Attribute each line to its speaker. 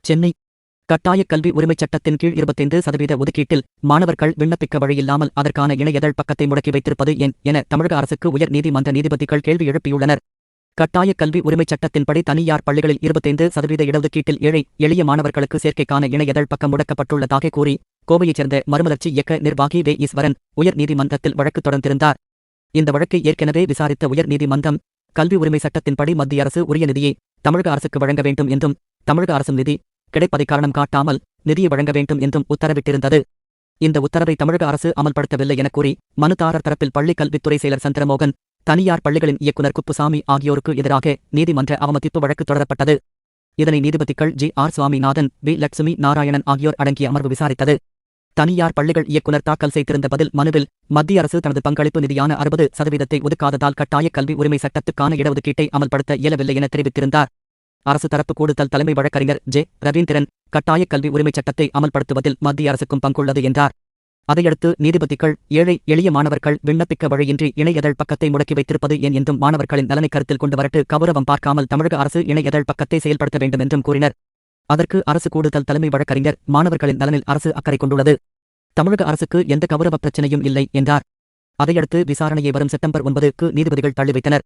Speaker 1: சென்னை கட்டாயக் கல்வி உரிமைச் சட்டத்தின் கீழ் 25% ஒதுக்கீட்டில் மாணவர்கள் விண்ணப்பிக்க வழியில்லாமல் அதற்கான இணையதழ் பக்கத்தை முடக்கி வைத்திருப்பது ஏன் என தமிழக அரசுக்கு உயர் நீதிமன்ற நீதிபதிகள் கேள்வி எழுப்பியுள்ளனர். கட்டாயக் கல்வி உரிமைச் சட்டத்தின்படி தனியார் பள்ளிகளில் 25% இடஒதுக்கீட்டில் ஏழை எளிய மாணவர்களுக்கு சேர்க்கைக்கான இணையதழ் பக்கம் முடக்கப்பட்டுள்ளதாக கூறி கோவையைச் சேர்ந்த மறுமலர்ச்சி இயக்க நிர்வாகி வே. ஈஸ்வரன் உயர் நீதிமன்றத்தில் வழக்கு தொடர்ந்திருந்தார். இந்த வழக்கை ஏற்கனவே விசாரித்த உயர் நீதிமன்றம் கல்வி உரிமை சட்டத்தின்படி மத்திய அரசு உரிய நிதியை தமிழக அரசுக்கு வழங்க வேண்டும் என்றும் தமிழக அரசும் நிதி கிடைப்பதை காரணம் காட்டாமல் நிதியை வழங்க வேண்டும் என்றும் உத்தரவிட்டிருந்தது. இந்த உத்தரவை தமிழக அரசு அமல்படுத்தவில்லை என கூறி மனுதாரர் தரப்பில் பள்ளிக் கல்வித்துறை செயலர் சந்திரமோகன், தனியார் பள்ளிகளின் இயக்குநர் குப்புசாமி ஆகியோருக்கு எதிராக நீதிமன்ற அவமதிப்பு வழக்கு தொடரப்பட்டது. இதனை நீதிபதிகள் G.R. சுவாமிநாதன், வி. லட்சுமி நாராயணன் ஆகியோர் அடங்கிய அமர்வு விசாரித்தது. தனியார் பள்ளிகள் இயக்குநர் தாக்கல் செய்திருந்த பதில் மனுவில் மத்திய அரசு தனது பங்களிப்பு நிதியான 60% ஒதுக்காததால் கட்டாயக் கல்வி உரிமை சட்டத்துக்கான இடஒதுக்கீட்டை அமல்படுத்த இயலவில்லை என தெரிவித்திருந்தார். அரசு தரப்பு கூடுதல் தலைமை வழக்கறிஞர் ஜே. ரவீந்திரன் கட்டாயக் கல்வி உரிமைச் சட்டத்தை அமல்படுத்துவதில் மத்திய அரசுக்கும் பங்குள்ளது என்றார். அதையடுத்து நீதிபதிகள் ஏழை எளிய மாணவர்கள் விண்ணப்பிக்க வழியின்றி இணையதழ் பக்கத்தை முடக்கி வைத்திருப்பது ஏன் என்றும் மாணவர்களின் நலனை கருத்தில் கொண்டு வரட்டு கௌரவம் பார்க்காமல் தமிழக அரசு இணையதழ் பக்கத்தை செயல்படுத்த வேண்டும் என்றும் கூறினர். அதற்கு அரசு கூடுதல் தலைமை வழக்கறிஞர், மாணவர்களின் நலனில் அரசு அக்கறை கொண்டுள்ளது, தமிழக அரசுக்கு எந்த கௌரவ பிரச்சனையும் இல்லை என்றார். அதையடுத்து விசாரணையை வரும் செப்டம்பர் 9க்கு நீதிபதிகள் தள்ளிவைத்தனர்.